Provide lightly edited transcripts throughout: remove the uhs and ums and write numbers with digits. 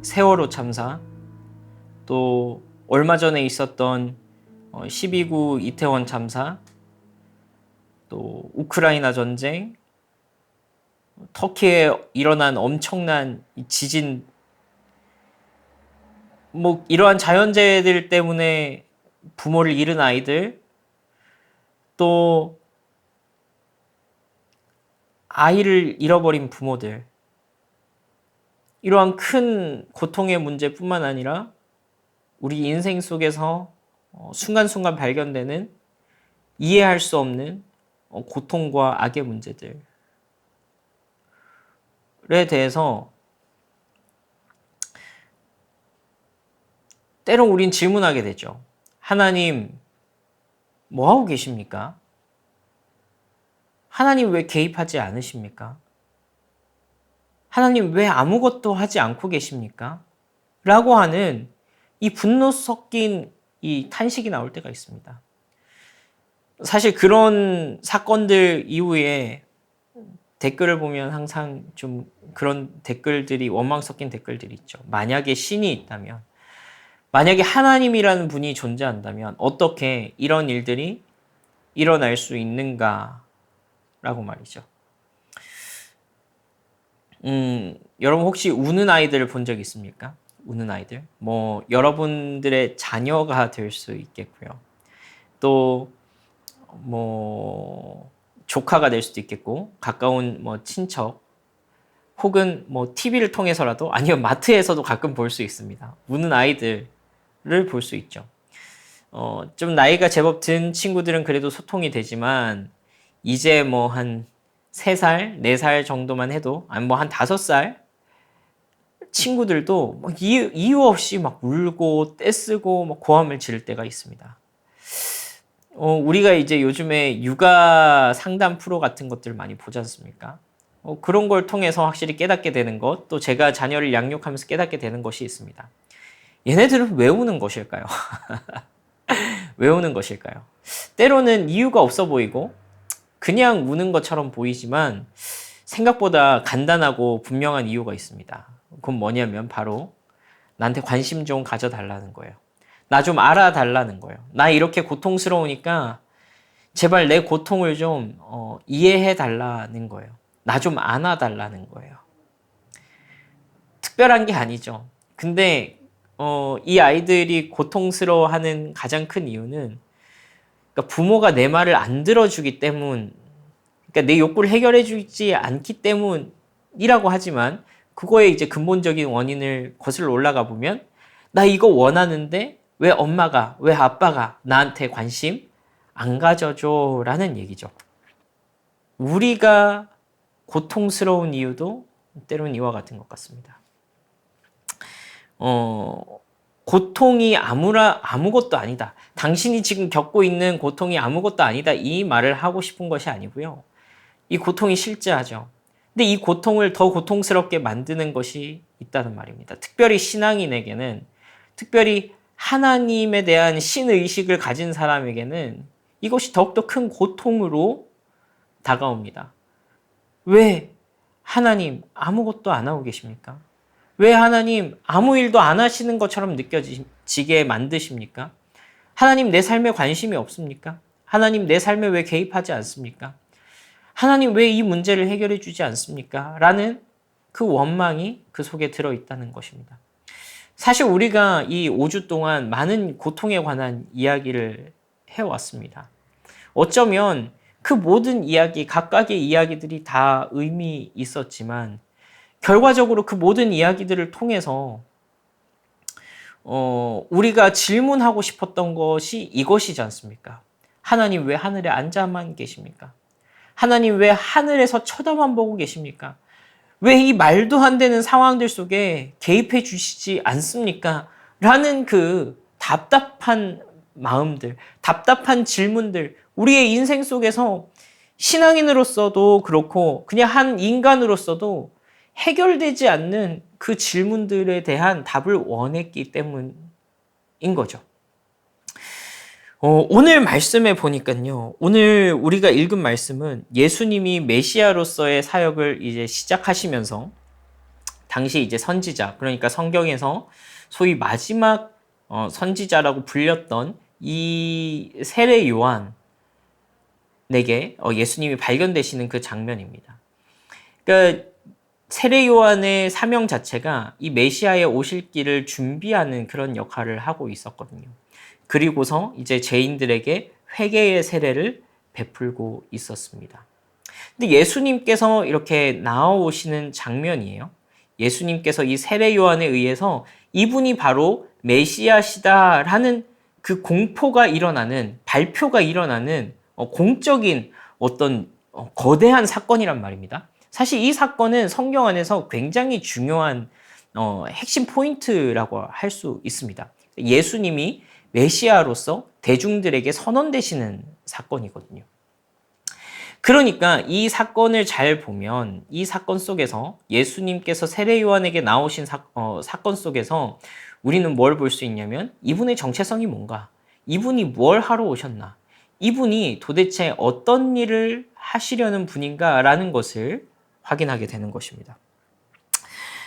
세월호 참사, 또 얼마 전에 있었던 12구 이태원 참사, 또 우크라이나 전쟁, 터키에 일어난 엄청난 지진, 뭐 이러한 자연재해들 때문에 부모를 잃은 아이들, 또 아이를 잃어버린 부모들, 이러한 큰 고통의 문제뿐만 아니라 우리 인생 속에서 순간순간 발견되는 이해할 수 없는 고통과 악의 문제들에 대해서 때론 우린 질문하게 되죠. 하나님, 뭐 하고 계십니까? 하나님 왜 개입하지 않으십니까? 하나님 왜 아무것도 하지 않고 계십니까? 라고 하는 이 분노 섞인 이 탄식이 나올 때가 있습니다. 사실 그런 사건들 이후에 댓글을 보면 항상 좀 그런 댓글들이, 원망 섞인 댓글들이 있죠. 만약에 신이 있다면, 만약에 하나님이라는 분이 존재한다면 어떻게 이런 일들이 일어날 수 있는가 라고 말이죠. 여러분 혹시 우는 아이들을 본 적 있습니까? 우는 아이들. 뭐 여러분들의 자녀가 될 수 있겠고요. 또 뭐 조카가 될 수도 있겠고, 가까운 뭐 친척, 혹은 뭐 TV를 통해서라도, 아니면 마트에서도 가끔 볼 수 있습니다. 우는 아이들을 볼 수 있죠. 좀 나이가 제법 든 친구들은 그래도 소통이 되지만, 이제 뭐 한 3살, 4살 정도만 해도, 아니 뭐 한 5살 친구들도 막 이유 없이 막 울고 떼쓰고 막 고함을 지를 때가 있습니다. 우리가 이제 요즘에 육아 상담 프로 같은 것들 많이 보지 않습니까? 그런 걸 통해서 확실히 깨닫게 되는 것, 또 제가 자녀를 양육하면서 깨닫게 되는 것이 있습니다. 얘네들은 왜 우는 것일까요? 왜 우는 것일까요? 때로는 이유가 없어 보이고 그냥 우는 것처럼 보이지만 생각보다 간단하고 분명한 이유가 있습니다. 그건 뭐냐면 바로 나한테 관심 좀 가져달라는 거예요. 나 좀 알아달라는 거예요. 나 이렇게 고통스러우니까 제발 내 고통을 좀 이해해달라는 거예요. 나 좀 안아달라는 거예요. 특별한 게 아니죠. 근데 이 아이들이 고통스러워하는 가장 큰 이유는, 그러니까 부모가 내 말을 안 들어주기 때문, 그러니까 내 욕구를 해결해주지 않기 때문이라고 하지만, 그거에 이제 근본적인 원인을 거슬러 올라가 보면, 나 이거 원하는데 왜 엄마가, 왜 아빠가 나한테 관심 안 가져줘 라는 얘기죠. 우리가 고통스러운 이유도 때로는 이와 같은 것 같습니다. 고통이 아무것도 아니다. 당신이 지금 겪고 있는 고통이 아무것도 아니다. 이 말을 하고 싶은 것이 아니고요. 이 고통이 실제하죠. 근데 이 고통을 더 고통스럽게 만드는 것이 있다는 말입니다. 특별히 신앙인에게는, 특별히 하나님에 대한 신의식을 가진 사람에게는 이것이 더욱더 큰 고통으로 다가옵니다. 왜 하나님 아무것도 안 하고 계십니까? 왜 하나님 아무 일도 안 하시는 것처럼 느껴지게 만드십니까? 하나님 내 삶에 관심이 없습니까? 하나님 내 삶에 왜 개입하지 않습니까? 하나님 왜 이 문제를 해결해 주지 않습니까? 라는 그 원망이 그 속에 들어있다는 것입니다. 사실 우리가 이 5주 동안 많은 고통에 관한 이야기를 해왔습니다. 어쩌면 그 모든 이야기, 각각의 이야기들이 다 의미 있었지만 결과적으로 그 모든 이야기들을 통해서 우리가 질문하고 싶었던 것이 이것이지 않습니까? 하나님 왜 하늘에 앉아만 계십니까? 하나님 왜 하늘에서 쳐다만 보고 계십니까? 왜 이 말도 안 되는 상황들 속에 개입해 주시지 않습니까? 라는 그 답답한 마음들, 답답한 질문들, 우리의 인생 속에서 신앙인으로서도 그렇고 그냥 한 인간으로서도 해결되지 않는 그 질문들에 대한 답을 원했기 때문인 거죠. 오늘 말씀에 보니까요. 오늘 우리가 읽은 말씀은 예수님이 메시아로서의 사역을 이제 시작하시면서 당시 이제 선지자, 그러니까 성경에서 소위 마지막 선지자라고 불렸던 이 세례 요한에게 예수님이 발견되시는 그 장면입니다. 그러니까 세례 요한의 사명 자체가 이 메시아의 오실 길을 준비하는 그런 역할을 하고 있었거든요. 그리고서 이제 죄인들에게 회개의 세례를 베풀고 있었습니다. 근데 예수님께서 이렇게 나오시는 장면이에요. 예수님께서 이 세례 요한에 의해서 이분이 바로 메시아시다라는 그 공포가 일어나는, 발표가 일어나는 공적인 어떤 거대한 사건이란 말입니다. 사실 이 사건은 성경 안에서 굉장히 중요한 핵심 포인트라고 할 수 있습니다. 예수님이 메시아로서 대중들에게 선언되시는 사건이거든요. 그러니까 이 사건을 잘 보면 이 사건 속에서 예수님께서 세례 요한에게 나오신 사건 속에서 우리는 뭘 볼 수 있냐면 이분의 정체성이 뭔가, 이분이 뭘 하러 오셨나, 이분이 도대체 어떤 일을 하시려는 분인가라는 것을 확인하게 되는 것입니다.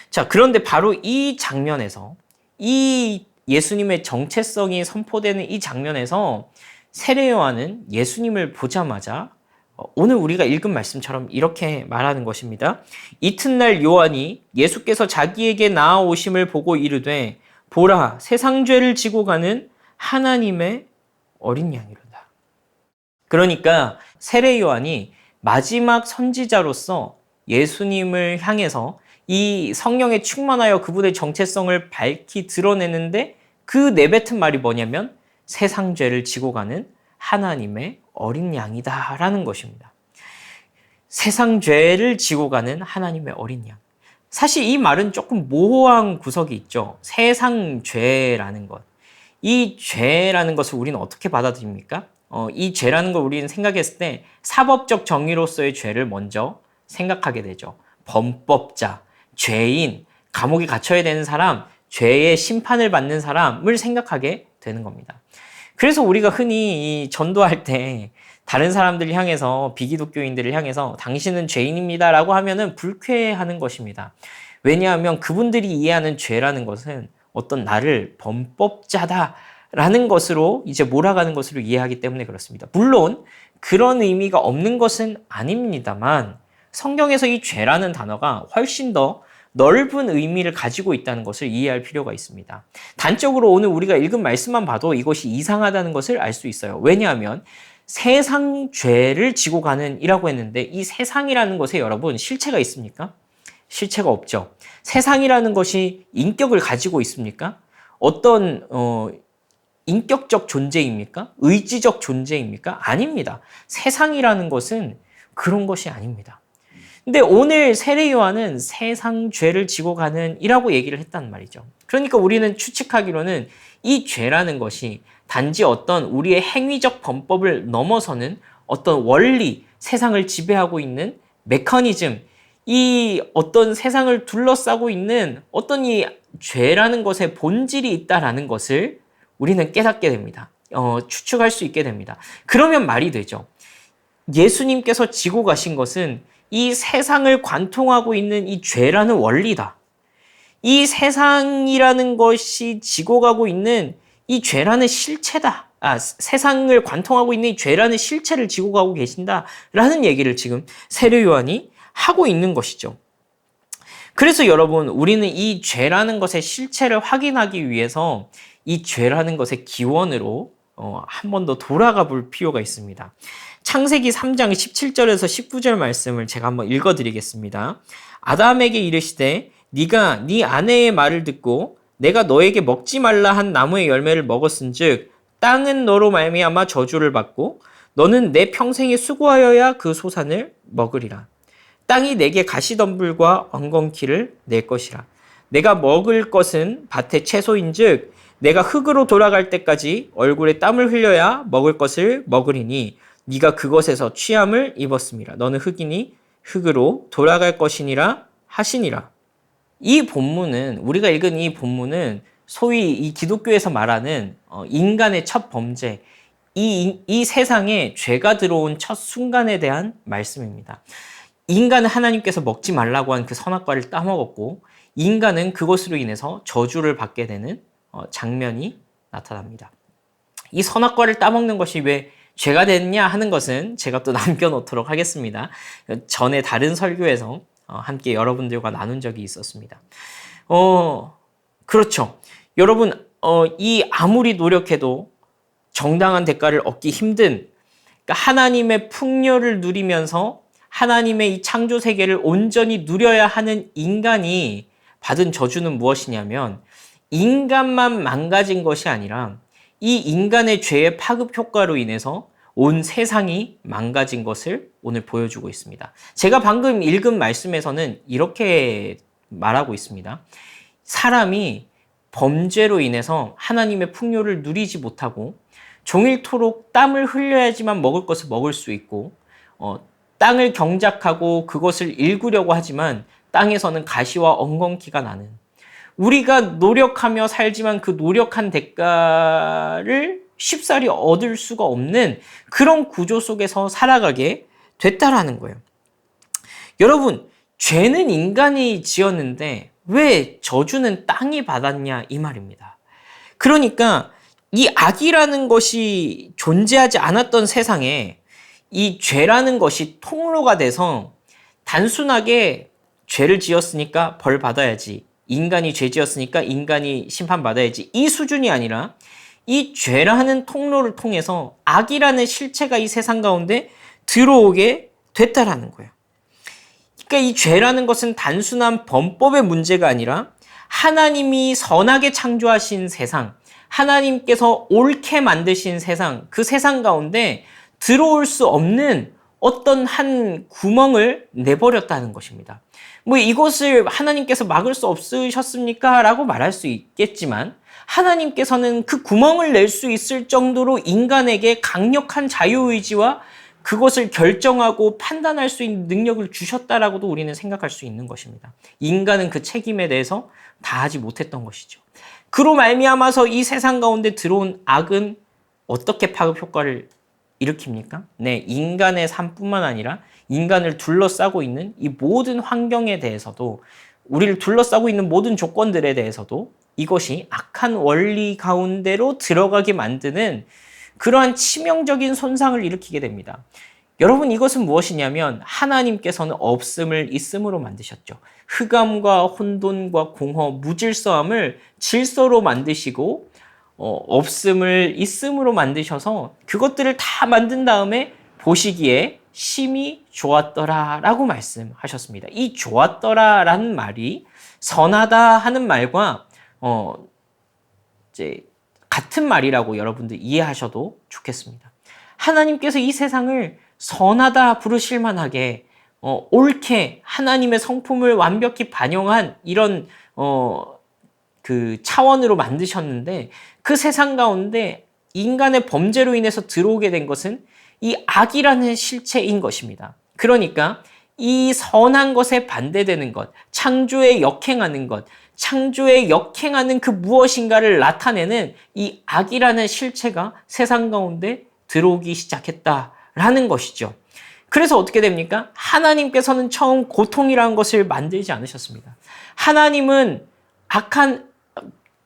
자, 그런데 바로 이 장면에서, 이 예수님의 정체성이 선포되는 이 장면에서 세례 요한은 예수님을 보자마자 오늘 우리가 읽은 말씀처럼 이렇게 말하는 것입니다. 이튿날 요한이 예수께서 자기에게 나아오심을 보고 이르되 보라, 세상 죄를 지고 가는 하나님의 어린 양이로다. 그러니까 세례 요한이 마지막 선지자로서 예수님을 향해서 이 성령에 충만하여 그분의 정체성을 밝히 드러내는데 그 내뱉은 말이 뭐냐면 세상 죄를 지고 가는 하나님의 어린 양이다라는 것입니다. 세상 죄를 지고 가는 하나님의 어린 양. 사실 이 말은 조금 모호한 구석이 있죠. 세상 죄라는 것. 이 죄라는 것을 우리는 어떻게 받아들입니까? 이 죄라는 걸 우리는 생각했을 때 사법적 정의로서의 죄를 먼저 생각하게 되죠. 범법자, 죄인, 감옥에 갇혀야 되는 사람, 죄의 심판을 받는 사람을 생각하게 되는 겁니다. 그래서 우리가 흔히 전도할 때 다른 사람들을 향해서, 비기독교인들을 향해서 당신은 죄인입니다라고 하면은 불쾌해하는 것입니다. 왜냐하면 그분들이 이해하는 죄라는 것은 어떤 나를 범법자다라는 것으로 이제 몰아가는 것으로 이해하기 때문에 그렇습니다. 물론 그런 의미가 없는 것은 아닙니다만 성경에서 이 죄라는 단어가 훨씬 더 넓은 의미를 가지고 있다는 것을 이해할 필요가 있습니다. 단적으로 오늘 우리가 읽은 말씀만 봐도 이것이 이상하다는 것을 알 수 있어요. 왜냐하면 세상 죄를 지고 가는 이라고 했는데 이 세상이라는 것에 여러분 실체가 있습니까? 실체가 없죠. 세상이라는 것이 인격을 가지고 있습니까? 어떤 인격적 존재입니까? 의지적 존재입니까? 아닙니다. 세상이라는 것은 그런 것이 아닙니다. 근데 오늘 세례 요한은 세상 죄를 지고 가는 이라고 얘기를 했단 말이죠. 그러니까 우리는 추측하기로는 이 죄라는 것이 단지 어떤 우리의 행위적 범법을 넘어서는 어떤 원리, 세상을 지배하고 있는 메커니즘, 이 어떤 세상을 둘러싸고 있는 어떤 이 죄라는 것의 본질이 있다라는 것을 우리는 깨닫게 됩니다. 추측할 수 있게 됩니다. 그러면 말이 되죠. 예수님께서 지고 가신 것은 이 세상을 관통하고 있는 이 죄라는 원리다. 이 세상이라는 것이 지고 가고 있는 이 죄라는 실체다. 세상을 관통하고 있는 이 죄라는 실체를 지고 가고 계신다라는 얘기를 지금 세례 요한이 하고 있는 것이죠. 그래서 여러분, 우리는 이 죄라는 것의 실체를 확인하기 위해서 이 죄라는 것의 기원으로 한 번 더 돌아가 볼 필요가 있습니다. 창세기 3장 17절에서 19절 말씀을 제가 한번 읽어드리겠습니다. 아담에게 이르시되 네가 네 아내의 말을 듣고 내가 너에게 먹지 말라 한 나무의 열매를 먹었은즉 땅은 너로 말미암아 저주를 받고 너는 내 평생에 수고하여야 그 소산을 먹으리라. 땅이 내게 가시덤불과 엉겅퀴를 낼 것이라. 내가 먹을 것은 밭의 채소인즉 내가 흙으로 돌아갈 때까지 얼굴에 땀을 흘려야 먹을 것을 먹으리니 네가 그것에서 취함을 입었음이라. 너는 흙이니 흙으로 돌아갈 것이니라 하시니라. 이 본문은, 우리가 읽은 이 본문은 소위 이 기독교에서 말하는 인간의 첫 범죄, 이 세상에 죄가 들어온 첫 순간에 대한 말씀입니다. 인간은 하나님께서 먹지 말라고 한 그 선악과를 따먹었고 인간은 그것으로 인해서 저주를 받게 되는 장면이 나타납니다. 이 선악과를 따먹는 것이 왜 죄가 됐냐 하는 것은 제가 또 남겨놓도록 하겠습니다. 전에 다른 설교에서 함께 여러분들과 나눈 적이 있었습니다. 그렇죠. 여러분, 이 아무리 노력해도 정당한 대가를 얻기 힘든, 그러니까 하나님의 풍요를 누리면서 하나님의 이 창조 세계를 온전히 누려야 하는 인간이 받은 저주는 무엇이냐면, 인간만 망가진 것이 아니라 이 인간의 죄의 파급 효과로 인해서 온 세상이 망가진 것을 오늘 보여주고 있습니다. 제가 방금 읽은 말씀에서는 이렇게 말하고 있습니다. 사람이 범죄로 인해서 하나님의 풍요를 누리지 못하고 종일토록 땀을 흘려야지만 먹을 것을 먹을 수 있고, 땅을 경작하고 그것을 일구려고 하지만 땅에서는 가시와 엉겅퀴가 나는, 우리가 노력하며 살지만 그 노력한 대가를 쉽사리 얻을 수가 없는 그런 구조 속에서 살아가게 됐다라는 거예요. 여러분, 죄는 인간이 지었는데 왜 저주는 땅이 받았냐 이 말입니다. 그러니까 이 악이라는 것이 존재하지 않았던 세상에 이 죄라는 것이 통로가 돼서 단순하게 죄를 지었으니까 벌 받아야지, 인간이 죄 지었으니까 인간이 심판받아야지, 이 수준이 아니라 이 죄라는 통로를 통해서 악이라는 실체가 이 세상 가운데 들어오게 됐다라는 거예요. 그러니까 이 죄라는 것은 단순한 범법의 문제가 아니라 하나님이 선하게 창조하신 세상, 하나님께서 옳게 만드신 세상, 그 세상 가운데 들어올 수 없는 어떤 한 구멍을 내버렸다는 것입니다. 뭐 이것을 하나님께서 막을 수 없으셨습니까? 라고 말할 수 있겠지만, 하나님께서는 그 구멍을 낼 수 있을 정도로 인간에게 강력한 자유의지와 그것을 결정하고 판단할 수 있는 능력을 주셨다라고도 우리는 생각할 수 있는 것입니다. 인간은 그 책임에 대해서 다하지 못했던 것이죠. 그로 말미암아서 이 세상 가운데 들어온 악은 어떻게 파급 효과를 일으킵니까? 네, 인간의 삶뿐만 아니라 인간을 둘러싸고 있는 이 모든 환경에 대해서도, 우리를 둘러싸고 있는 모든 조건들에 대해서도 이것이 악한 원리 가운데로 들어가게 만드는 그러한 치명적인 손상을 일으키게 됩니다. 여러분, 이것은 무엇이냐면 하나님께서는 없음을 있음으로 만드셨죠. 흑암과 혼돈과 공허, 무질서함을 질서로 만드시고 없음을 있음으로 만드셔서 그것들을 다 만든 다음에 보시기에 심히 좋았더라라고 말씀하셨습니다. 이 좋았더라라는 말이 선하다 하는 말과 이제 같은 말이라고 여러분들 이해하셔도 좋겠습니다. 하나님께서 이 세상을 선하다 부르실 만하게 옳게 하나님의 성품을 완벽히 반영한 이런 그 차원으로 만드셨는데, 그 세상 가운데 인간의 범죄로 인해서 들어오게 된 것은 이 악이라는 실체인 것입니다. 그러니까 이 선한 것에 반대되는 것, 창조에 역행하는 것, 창조에 역행하는 그 무엇인가를 나타내는 이 악이라는 실체가 세상 가운데 들어오기 시작했다라는 것이죠. 그래서 어떻게 됩니까? 하나님께서는 처음 고통이라는 것을 만들지 않으셨습니다. 하나님은 악한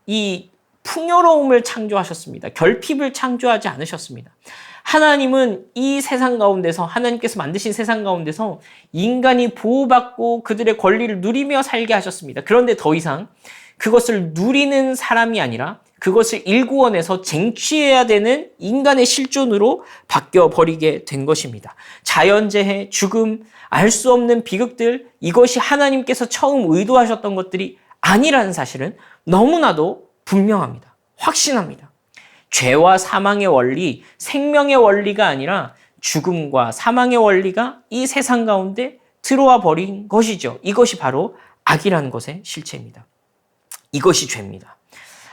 이 풍요로움을 창조하셨습니다. 결핍을 창조하지 않으셨습니다. 하나님은 이 세상 가운데서, 하나님께서 만드신 세상 가운데서 인간이 보호받고 그들의 권리를 누리며 살게 하셨습니다. 그런데 더 이상 그것을 누리는 사람이 아니라 그것을 일구어내서 쟁취해야 되는 인간의 실존으로 바뀌어버리게 된 것입니다. 자연재해, 죽음, 알 수 없는 비극들, 이것이 하나님께서 처음 의도하셨던 것들이 아니라는 사실은 너무나도 분명합니다. 확신합니다. 죄와 사망의 원리, 생명의 원리가 아니라 죽음과 사망의 원리가 이 세상 가운데 들어와 버린 것이죠. 이것이 바로 악이라는 것의 실체입니다. 이것이 죄입니다.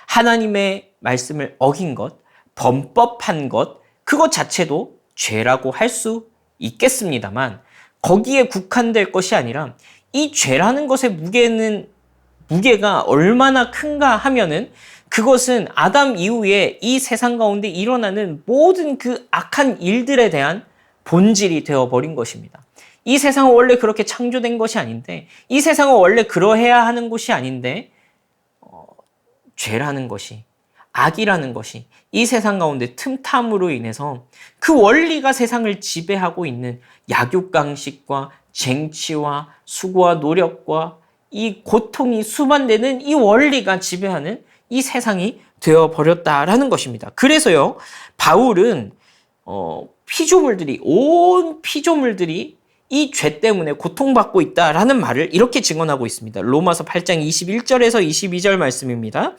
하나님의 말씀을 어긴 것, 범법한 것, 그것 자체도 죄라고 할 수 있겠습니다만, 거기에 국한될 것이 아니라 이 죄라는 것의 무게가 얼마나 큰가 하면은 그것은 아담 이후에 이 세상 가운데 일어나는 모든 그 악한 일들에 대한 본질이 되어버린 것입니다. 이 세상은 원래 그렇게 창조된 것이 아닌데, 이 세상은 원래 그러해야 하는 곳이 아닌데, 죄라는 것이, 악이라는 것이 이 세상 가운데 틈탐으로 인해서 그 원리가 세상을 지배하고 있는 약육강식과 쟁취와 수고와 노력과 이 고통이 수반되는 이 원리가 지배하는 이 세상이 되어버렸다라는 것입니다. 그래서요, 바울은 피조물들이, 온 피조물들이 이 죄 때문에 고통받고 있다라는 말을 이렇게 증언하고 있습니다. 로마서 8장 21절에서 22절 말씀입니다.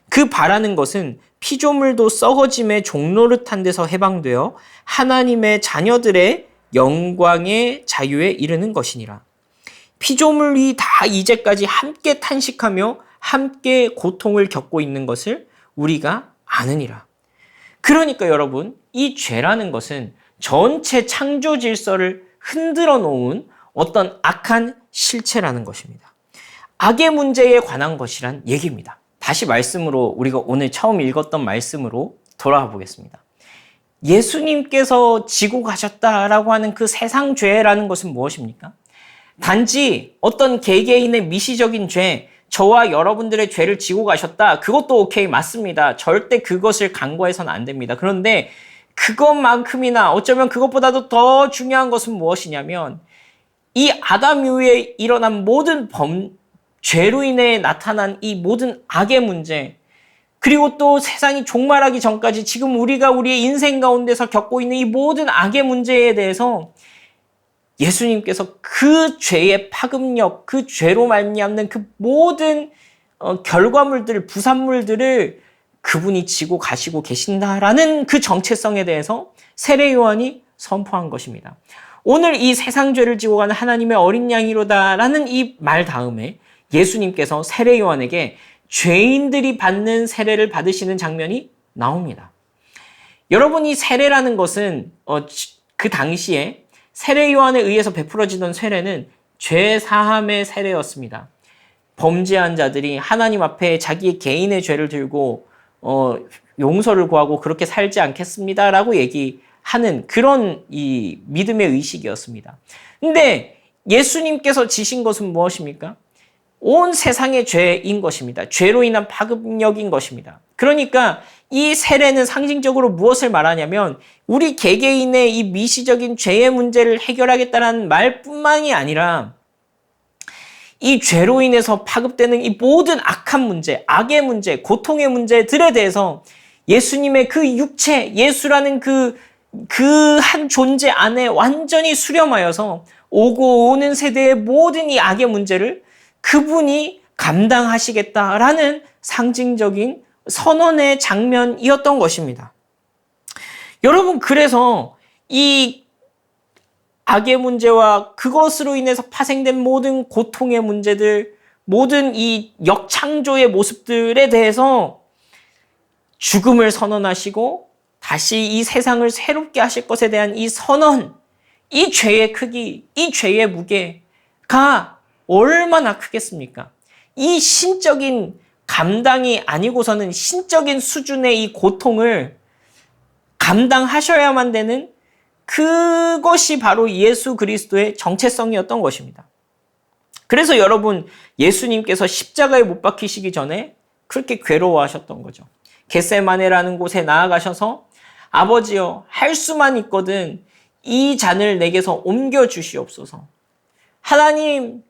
그 바라는 것은 피조물도 썩어짐의 종노릇한 데서 해방되어 하나님의 자녀들의 영광의 자유에 이르는 것이니라. 피조물이 다 이제까지 함께 탄식하며 함께 고통을 겪고 있는 것을 우리가 아느니라. 그러니까 여러분, 이 죄라는 것은 전체 창조 질서를 흔들어 놓은 어떤 악한 실체라는 것입니다. 악의 문제에 관한 것이란 얘기입니다. 다시 말씀으로, 우리가 오늘 처음 읽었던 말씀으로 돌아와 보겠습니다. 예수님께서 지고 가셨다라고 하는 그 세상 죄라는 것은 무엇입니까? 단지 어떤 개개인의 미시적인 죄, 저와 여러분들의 죄를 지고 가셨다. 그것도 오케이, 맞습니다. 절대 그것을 간과해서는 안 됩니다. 그런데 그것만큼이나 어쩌면 그것보다도 더 중요한 것은 무엇이냐면, 이 아담 이후에 일어난 모든 죄로 인해 나타난 이 모든 악의 문제, 그리고 또 세상이 종말하기 전까지 지금 우리가 우리의 인생 가운데서 겪고 있는 이 모든 악의 문제에 대해서 예수님께서 그 죄의 파급력, 그 죄로 말미암는 그 모든 결과물들, 부산물들을 그분이 지고 가시고 계신다라는 그 정체성에 대해서 세례 요한이 선포한 것입니다. 오늘 이 세상 죄를 지고 가는 하나님의 어린 양이로다라는 이 말 다음에 예수님께서 세례 요한에게 죄인들이 받는 세례를 받으시는 장면이 나옵니다. 여러분, 이 세례라는 것은 그 당시에 세례 요한에 의해서 베풀어지던 세례는 죄 사함의 세례였습니다. 범죄한 자들이 하나님 앞에 자기의 개인의 죄를 들고 용서를 구하고 그렇게 살지 않겠습니다라고 얘기하는 그런 이 믿음의 의식이었습니다. 근데 예수님께서 지신 것은 무엇입니까? 온 세상의 죄인 것입니다. 죄로 인한 파급력인 것입니다. 그러니까 이 세례는 상징적으로 무엇을 말하냐면, 우리 개개인의 이 미시적인 죄의 문제를 해결하겠다는 말뿐만이 아니라 이 죄로 인해서 파급되는 이 모든 악한 문제, 악의 문제, 고통의 문제들에 대해서 예수님의 그 육체, 예수라는 그 한 존재 안에 완전히 수렴하여서 오고 오는 세대의 모든 이 악의 문제를 그분이 감당하시겠다라는 상징적인 선언의 장면이었던 것입니다. 여러분, 그래서 이 악의 문제와 그것으로 인해서 파생된 모든 고통의 문제들, 모든 이 역창조의 모습들에 대해서 죽음을 선언하시고 다시 이 세상을 새롭게 하실 것에 대한 이 선언, 이 죄의 크기, 이 죄의 무게가 얼마나 크겠습니까? 이 신적인 감당이 아니고서는 신적인 수준의 이 고통을 감당하셔야만 되는 그것이 바로 예수 그리스도의 정체성이었던 것입니다. 그래서 여러분, 예수님께서 십자가에 못 박히시기 전에 그렇게 괴로워하셨던 거죠. 겟세마네라는 곳에 나아가셔서 아버지여, 할 수만 있거든 이 잔을 내게서 옮겨주시옵소서. 하나님,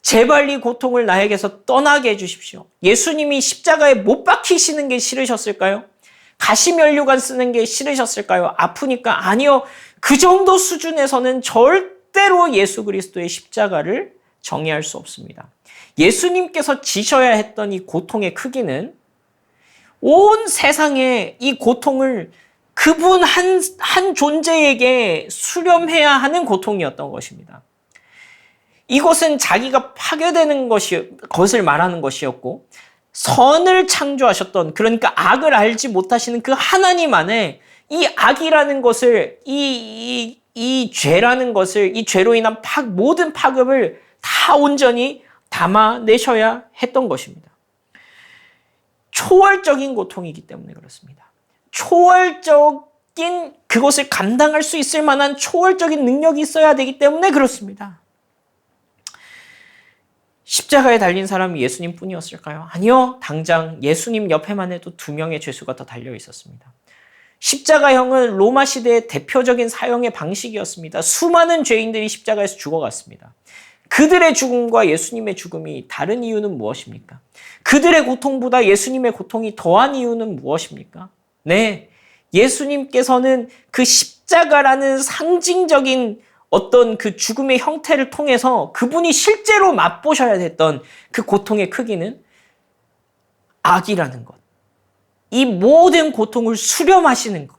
제발 이 고통을 나에게서 떠나게 해주십시오. 예수님이 십자가에 못 박히시는 게 싫으셨을까요? 가시면류관 쓰는 게 싫으셨을까요? 아프니까? 아니요. 그 정도 수준에서는 절대로 예수 그리스도의 십자가를 정의할 수 없습니다. 예수님께서 지셔야 했던 이 고통의 크기는 온 세상의 이 고통을 그분 한 존재에게 수렴해야 하는 고통이었던 것입니다. 이것은 자기가 파괴되는 것을 말하는 것이었고, 선을 창조하셨던, 그러니까 악을 알지 못하시는 그 하나님 안에 이 악이라는 것을, 이 죄라는 것을, 이 죄로 인한 모든 파급을 다 온전히 담아내셔야 했던 것입니다. 초월적인 고통이기 때문에 그렇습니다. 초월적인 그것을 감당할 수 있을 만한 초월적인 능력이 있어야 되기 때문에 그렇습니다. 십자가에 달린 사람이 예수님 뿐이었을까요? 아니요. 당장 예수님 옆에만 해도 2명의 죄수가 더 달려 있었습니다. 십자가형은 로마 시대의 대표적인 사형의 방식이었습니다. 수많은 죄인들이 십자가에서 죽어갔습니다. 그들의 죽음과 예수님의 죽음이 다른 이유는 무엇입니까? 그들의 고통보다 예수님의 고통이 더한 이유는 무엇입니까? 네, 예수님께서는 그 십자가라는 상징적인 어떤 그 죽음의 형태를 통해서 그분이 실제로 맛보셔야 됐던 그 고통의 크기는 악이라는 것. 이 모든 고통을 수렴하시는 것.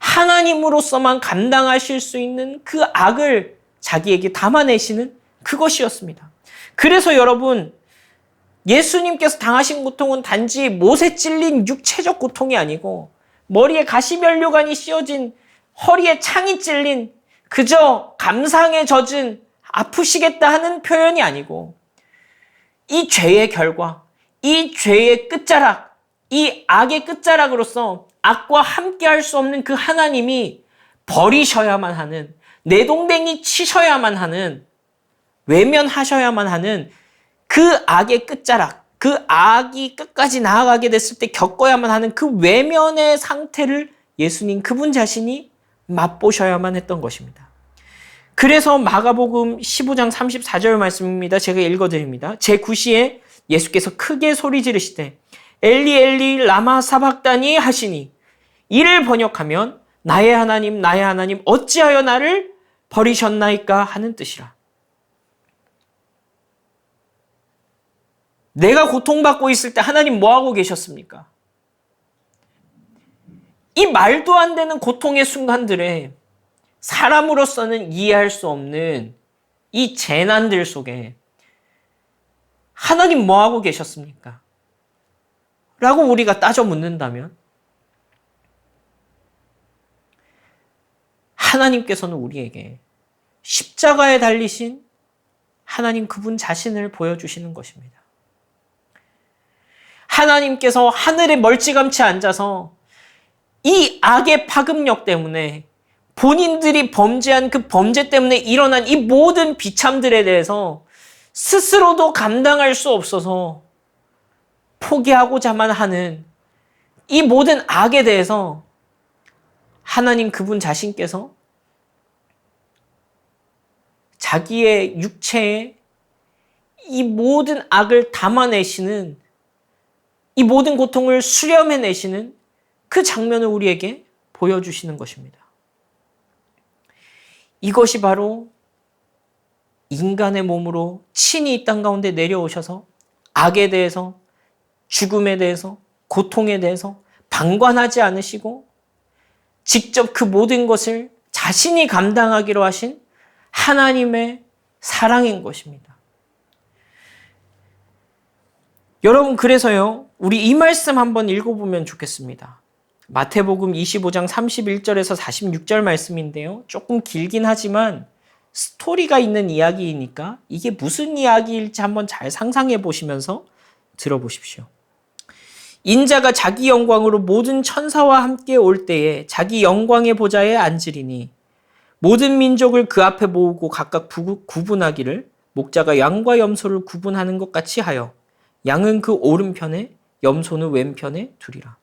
하나님으로서만 감당하실 수 있는 그 악을 자기에게 담아내시는 그것이었습니다. 그래서 여러분, 예수님께서 당하신 고통은 단지 못에 찔린 육체적 고통이 아니고 머리에 가시면류관이 씌어진 허리에 창이 찔린 그저 감상에 젖은 아프시겠다 하는 표현이 아니고 이 죄의 결과, 이 죄의 끝자락, 이 악의 끝자락으로서 악과 함께 할 수 없는 그 하나님이 버리셔야만 하는, 내동댕이 치셔야만 하는, 외면하셔야만 하는 그 악의 끝자락, 그 악이 끝까지 나아가게 됐을 때 겪어야만 하는 그 외면의 상태를 예수님 그분 자신이 맛보셔야만 했던 것입니다. 그래서 마가복음 15장 34절 말씀입니다. 제가 읽어드립니다. 제9시에 예수께서 크게 소리 지르시되 엘리 엘리 라마 사박다니 하시니, 이를 번역하면 나의 하나님 나의 하나님 어찌하여 나를 버리셨나이까 하는 뜻이라. 내가 고통받고 있을 때 하나님 뭐하고 계셨습니까? 이 말도 안 되는 고통의 순간들에 사람으로서는 이해할 수 없는 이 재난들 속에 하나님 뭐하고 계셨습니까? 라고 우리가 따져 묻는다면 하나님께서는 우리에게 십자가에 달리신 하나님 그분 자신을 보여주시는 것입니다. 하나님께서 하늘에 멀찌감치 앉아서 이 악의 파급력 때문에 본인들이 범죄한 그 범죄 때문에 일어난 이 모든 비참들에 대해서 스스로도 감당할 수 없어서 포기하고자만 하는 이 모든 악에 대해서 하나님 그분 자신께서 자기의 육체에 이 모든 악을 담아내시는, 이 모든 고통을 수렴해내시는 그 장면을 우리에게 보여주시는 것입니다. 이것이 바로 인간의 몸으로 친히 이 땅 가운데 내려오셔서 악에 대해서, 죽음에 대해서, 고통에 대해서 방관하지 않으시고 직접 그 모든 것을 자신이 감당하기로 하신 하나님의 사랑인 것입니다. 여러분, 그래서요, 우리 이 말씀 한번 읽어보면 좋겠습니다. 마태복음 25장 31절에서 46절 말씀인데요. 조금 길긴 하지만 스토리가 있는 이야기이니까 이게 무슨 이야기일지 한번 잘 상상해 보시면서 들어보십시오. 인자가 자기 영광으로 모든 천사와 함께 올 때에 자기 영광의 보좌에 앉으리니 모든 민족을 그 앞에 모으고 각각 구분하기를 목자가 양과 염소를 구분하는 것 같이 하여 양은 그 오른편에 염소는 왼편에 두리라.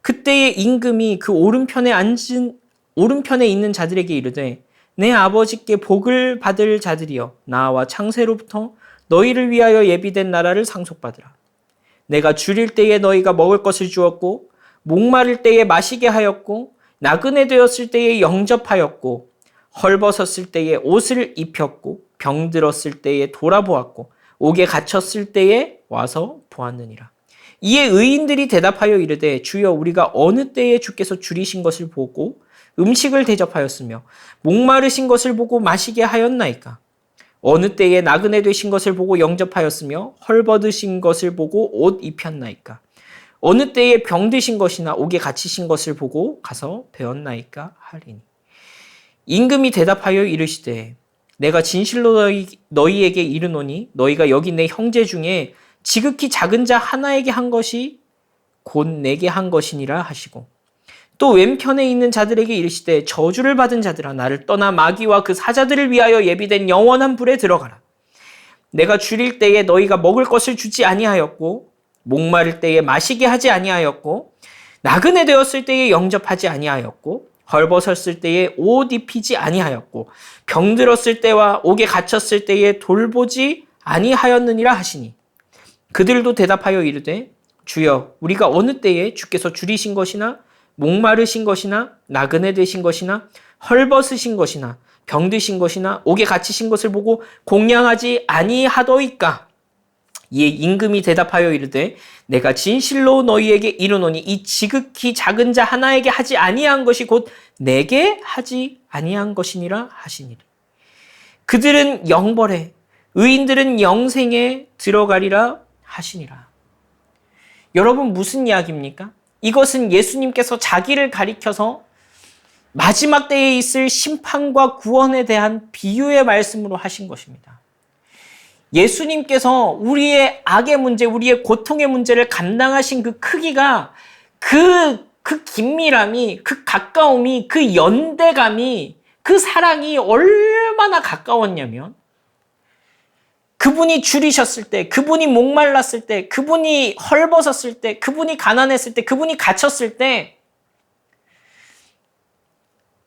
그때의 임금이 그 오른편에 있는 자들에게 이르되 내 아버지께 복을 받을 자들이여 나와 창세로부터 너희를 위하여 예비된 나라를 상속받으라. 내가 줄일 때에 너희가 먹을 것을 주었고 목마를 때에 마시게 하였고 나그네 되었을 때에 영접하였고 헐벗었을 때에 옷을 입혔고 병들었을 때에 돌아보았고 옥에 갇혔을 때에 와서 보았느니라. 이에 의인들이 대답하여 이르되 주여 우리가 어느 때에 주께서 줄이신 것을 보고 음식을 대접하였으며 목마르신 것을 보고 마시게 하였나이까? 어느 때에 나그네 되신 것을 보고 영접하였으며 헐벗으신 것을 보고 옷 입혔나이까? 어느 때에 병드신 것이나 옥에 갇히신 것을 보고 가서 배웠나이까 하리니. 임금이 대답하여 이르시되 내가 진실로 너희에게 이르노니 너희가 여기 내 형제 중에 지극히 작은 자 하나에게 한 것이 곧 내게 한 것이니라 하시고 또 왼편에 있는 자들에게 이르시되 저주를 받은 자들아 나를 떠나 마귀와 그 사자들을 위하여 예비된 영원한 불에 들어가라. 내가 줄일 때에 너희가 먹을 것을 주지 아니하였고 목마를 때에 마시게 하지 아니하였고 나그네 되었을 때에 영접하지 아니하였고 헐벗었을 때에 옷 입히지 아니하였고 병들었을 때와 옥에 갇혔을 때에 돌보지 아니하였느니라 하시니 그들도 대답하여 이르되 주여 우리가 어느 때에 주께서 줄이신 것이나 목마르신 것이나 나그네 되신 것이나 헐벗으신 것이나 병드신 것이나 옥에 갇히신 것을 보고 공양하지 아니하더이까. 이에 임금이 대답하여 이르되 내가 진실로 너희에게 이르노니 이 지극히 작은 자 하나에게 하지 아니한 것이 곧 내게 하지 아니한 것이니라 하시니라. 그들은 영벌에 의인들은 영생에 들어가리라 하시니라. 여러분 무슨 이야기입니까? 이것은 예수님께서 자기를 가리켜서 마지막 때에 있을 심판과 구원에 대한 비유의 말씀으로 하신 것입니다. 예수님께서 우리의 악의 문제, 우리의 고통의 문제를 감당하신 그 크기가 그 긴밀함이, 그 가까움이, 그 연대감이, 그 사랑이 얼마나 가까웠냐면 그분이 줄이셨을 때, 그분이 목말랐을 때, 그분이 헐벗었을 때, 그분이 가난했을 때, 그분이 갇혔을 때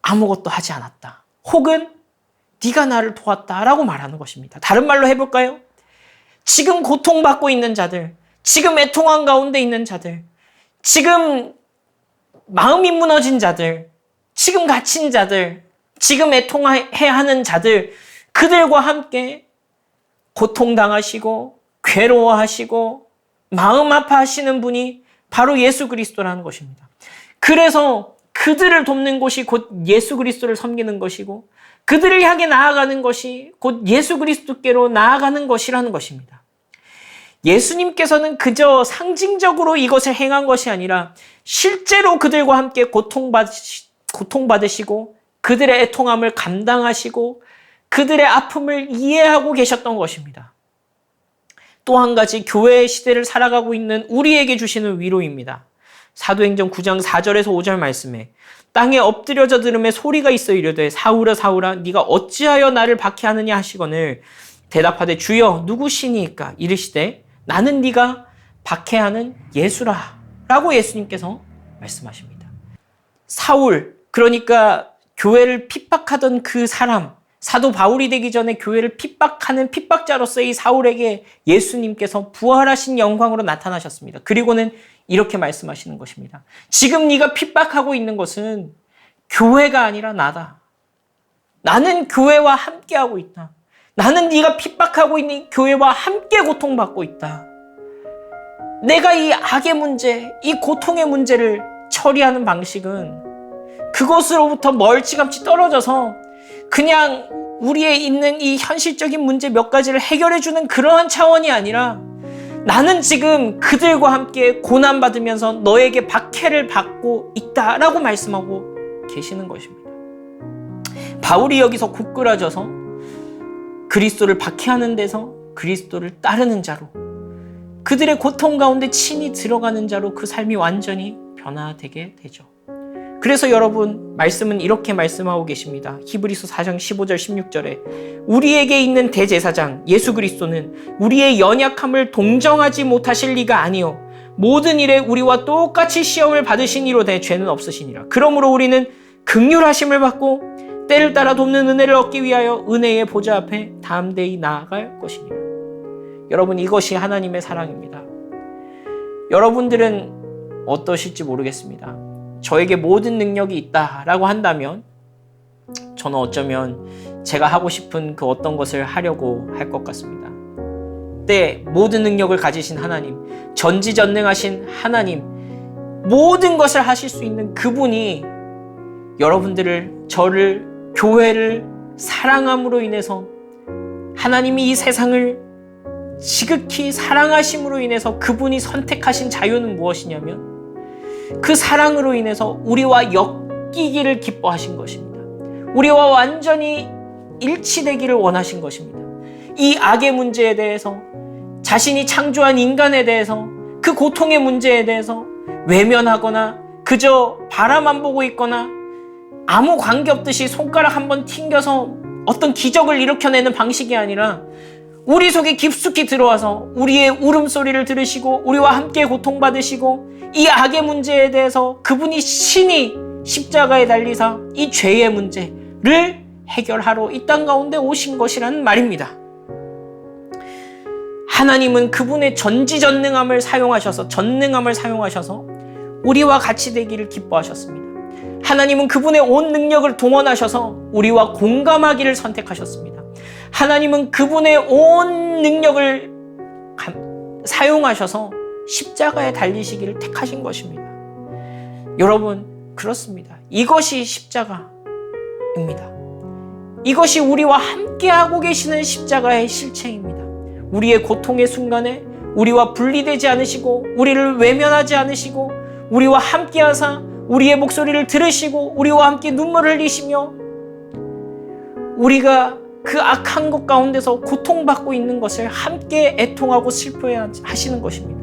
아무것도 하지 않았다. 혹은 네가 나를 도왔다라고 말하는 것입니다. 다른 말로 해볼까요? 지금 고통받고 있는 자들, 지금 애통한 가운데 있는 자들, 지금 마음이 무너진 자들, 지금 갇힌 자들, 지금 애통해야 하는 자들, 그들과 함께 고통당하시고 괴로워하시고 마음 아파하시는 분이 바로 예수 그리스도라는 것입니다. 그래서 그들을 돕는 곳이 곧 예수 그리스도를 섬기는 것이고 그들을 향해 나아가는 것이 곧 예수 그리스도께로 나아가는 것이라는 것입니다. 예수님께서는 그저 상징적으로 이것을 행한 것이 아니라 실제로 그들과 함께 고통받으시고 그들의 애통함을 감당하시고 그들의 아픔을 이해하고 계셨던 것입니다. 또 한 가지 교회의 시대를 살아가고 있는 우리에게 주시는 위로입니다. 사도행전 9장 4절에서 5절 말씀에 땅에 엎드려져 들음에 소리가 있어 이르되 사울아 사울아 네가 어찌하여 나를 박해하느냐 하시거늘 대답하되 주여 누구시니까 이르시되 나는 네가 박해하는 예수라 라고 예수님께서 말씀하십니다. 사울, 그러니까 교회를 핍박하던 그 사람, 사도 바울이 되기 전에 교회를 핍박하는 핍박자로서의 사울에게 예수님께서 부활하신 영광으로 나타나셨습니다. 그리고는 이렇게 말씀하시는 것입니다. 지금 네가 핍박하고 있는 것은 교회가 아니라 나다. 나는 교회와 함께하고 있다. 나는 네가 핍박하고 있는 교회와 함께 고통받고 있다. 내가 이 악의 문제, 이 고통의 문제를 처리하는 방식은 그것으로부터 멀찌감치 떨어져서 그냥 우리에 있는 이 현실적인 문제 몇 가지를 해결해주는 그러한 차원이 아니라 나는 지금 그들과 함께 고난받으면서 너에게 박해를 받고 있다라고 말씀하고 계시는 것입니다. 바울이 여기서 굳건해져서 그리스도를 박해하는 데서 그리스도를 따르는 자로 그들의 고통 가운데 친히 들어가는 자로 그 삶이 완전히 변화되게 되죠. 그래서 여러분 말씀은 이렇게 말씀하고 계십니다. 히브리서 4장 15절 16절에 우리에게 있는 대제사장 예수 그리스도는 우리의 연약함을 동정하지 못하실 리가 아니요 모든 일에 우리와 똑같이 시험을 받으시니로되 죄는 없으시니라. 그러므로 우리는 긍휼하심을 받고 때를 따라 돕는 은혜를 얻기 위하여 은혜의 보좌 앞에 담대히 나아갈 것이니라. 여러분 이것이 하나님의 사랑입니다. 여러분들은 어떠실지 모르겠습니다. 저에게 모든 능력이 있다라고 한다면 저는 어쩌면 제가 하고 싶은 그 어떤 것을 하려고 할 것 같습니다. 때 모든 능력을 가지신 하나님, 전지전능하신 하나님, 모든 것을 하실 수 있는 그분이 여러분들을, 저를, 교회를 사랑함으로 인해서 하나님이 이 세상을 지극히 사랑하심으로 인해서 그분이 선택하신 자유는 무엇이냐면 그 사랑으로 인해서 우리와 엮이기를 기뻐하신 것입니다. 우리와 완전히 일치되기를 원하신 것입니다. 이 악의 문제에 대해서 자신이 창조한 인간에 대해서 그 고통의 문제에 대해서 외면하거나 그저 바라만 보고 있거나 아무 관계없듯이 손가락 한번 튕겨서 어떤 기적을 일으켜내는 방식이 아니라 우리 속에 깊숙이 들어와서 우리의 울음소리를 들으시고 우리와 함께 고통받으시고 이 악의 문제에 대해서 그분이 신이 십자가에 달리사 이 죄의 문제를 해결하러 이 땅 가운데 오신 것이라는 말입니다. 하나님은 그분의 전지전능함을 사용하셔서 우리와 같이 되기를 기뻐하셨습니다. 하나님은 그분의 온 능력을 동원하셔서 우리와 공감하기를 선택하셨습니다. 하나님은 그분의 온 능력을 사용하셔서 십자가에 달리시기를 택하신 것입니다. 여러분, 그렇습니다. 이것이 십자가입니다. 이것이 우리와 함께하고 계시는 십자가의 실체입니다. 우리의 고통의 순간에 우리와 분리되지 않으시고 우리를 외면하지 않으시고 우리와 함께하사 우리의 목소리를 들으시고 우리와 함께 눈물을 흘리시며 우리가 그 악한 것 가운데서 고통받고 있는 것을 함께 애통하고 슬퍼해야 하시는 것입니다.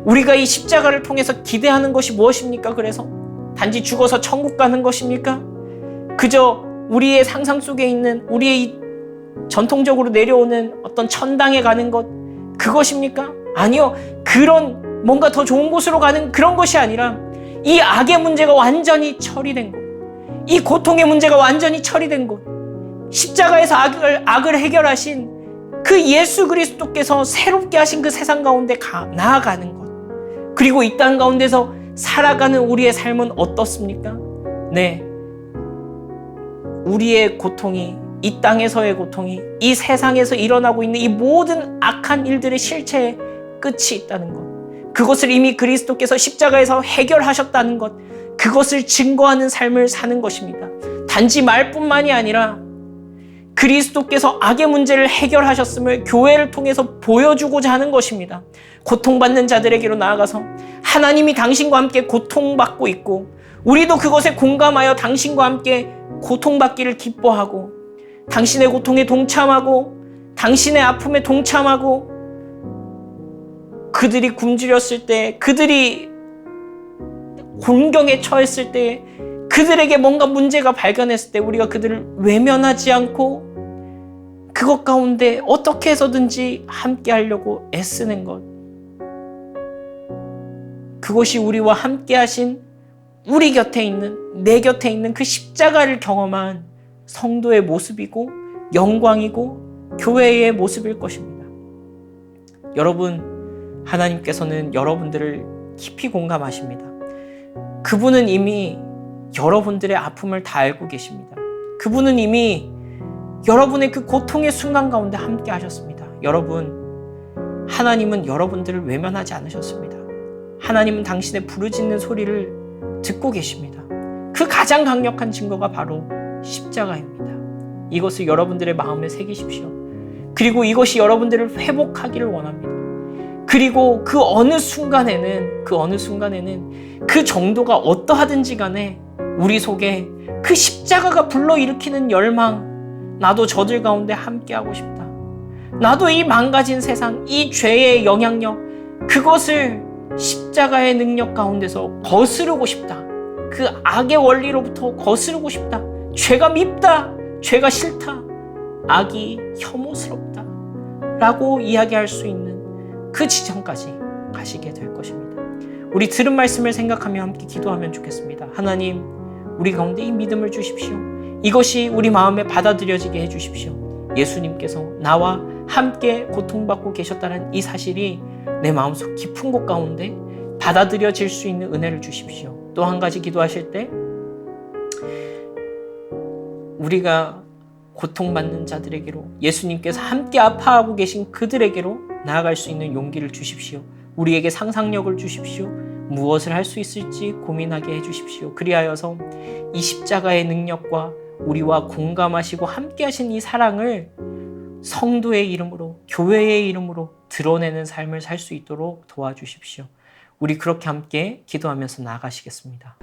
우리가 이 십자가를 통해서 기대하는 것이 무엇입니까? 그래서 단지 죽어서 천국 가는 것입니까? 그저 우리의 상상 속에 있는 우리의 전통적으로 내려오는 어떤 천당에 가는 것, 그것입니까? 아니요. 그런 뭔가 더 좋은 곳으로 가는 그런 것이 아니라 이 악의 문제가 완전히 처리된 곳, 이 고통의 문제가 완전히 처리된 곳, 십자가에서 악을 해결하신 그 예수 그리스도께서 새롭게 하신 그 세상 가운데 나아가는 것, 그리고 이 땅 가운데서 살아가는 우리의 삶은 어떻습니까? 네, 우리의 고통이, 이 땅에서의 고통이, 이 세상에서 일어나고 있는 이 모든 악한 일들의 실체의 끝이 있다는 것, 그것을 이미 그리스도께서 십자가에서 해결하셨다는 것, 그것을 증거하는 삶을 사는 것입니다. 단지 말뿐만이 아니라 그리스도께서 악의 문제를 해결하셨음을 교회를 통해서 보여주고자 하는 것입니다. 고통받는 자들에게로 나아가서 하나님이 당신과 함께 고통받고 있고 우리도 그것에 공감하여 당신과 함께 고통받기를 기뻐하고 당신의 고통에 동참하고 당신의 아픔에 동참하고 그들이 굶주렸을 때, 그들이 곤경에 처했을 때, 그들에게 뭔가 문제가 발견했을 때 우리가 그들을 외면하지 않고 그것 가운데 어떻게 해서든지 함께 하려고 애쓰는 것, 그것이 우리와 함께 하신, 우리 곁에 있는, 내 곁에 있는 그 십자가를 경험한 성도의 모습이고 영광이고 교회의 모습일 것입니다. 여러분, 하나님께서는 여러분들을 깊이 공감하십니다. 그분은 이미 여러분들의 아픔을 다 알고 계십니다. 그분은 이미 여러분의 그 고통의 순간 가운데 함께 하셨습니다. 여러분, 하나님은 여러분들을 외면하지 않으셨습니다. 하나님은 당신의 부르짖는 소리를 듣고 계십니다. 그 가장 강력한 증거가 바로 십자가입니다. 이것을 여러분들의 마음에 새기십시오. 그리고 이것이 여러분들을 회복하기를 원합니다. 그리고 그 어느 순간에는 그 정도가 어떠하든지 간에 우리 속에 그 십자가가 불러일으키는 열망, 나도 저들 가운데 함께하고 싶다. 나도 이 망가진 세상, 이 죄의 영향력, 그것을 십자가의 능력 가운데서 거스르고 싶다. 그 악의 원리로부터 거스르고 싶다. 죄가 밉다. 죄가 싫다. 악이 혐오스럽다. 라고 이야기할 수 있는 그 지점까지 가시게 될 것입니다. 우리 들은 말씀을 생각하며 함께 기도하면 좋겠습니다. 하나님, 우리 가운데 이 믿음을 주십시오. 이것이 우리 마음에 받아들여지게 해주십시오. 예수님께서 나와 함께 고통받고 계셨다는 이 사실이 내 마음속 깊은 곳 가운데 받아들여질 수 있는 은혜를 주십시오. 또 한 가지 기도하실 때 우리가 고통받는 자들에게로, 예수님께서 함께 아파하고 계신 그들에게로 나아갈 수 있는 용기를 주십시오. 우리에게 상상력을 주십시오. 무엇을 할 수 있을지 고민하게 해주십시오. 그리하여서 이 십자가의 능력과 우리와 공감하시고 함께 하신 이 사랑을 성도의 이름으로, 교회의 이름으로 드러내는 삶을 살 수 있도록 도와주십시오. 우리 그렇게 함께 기도하면서 나아가시겠습니다.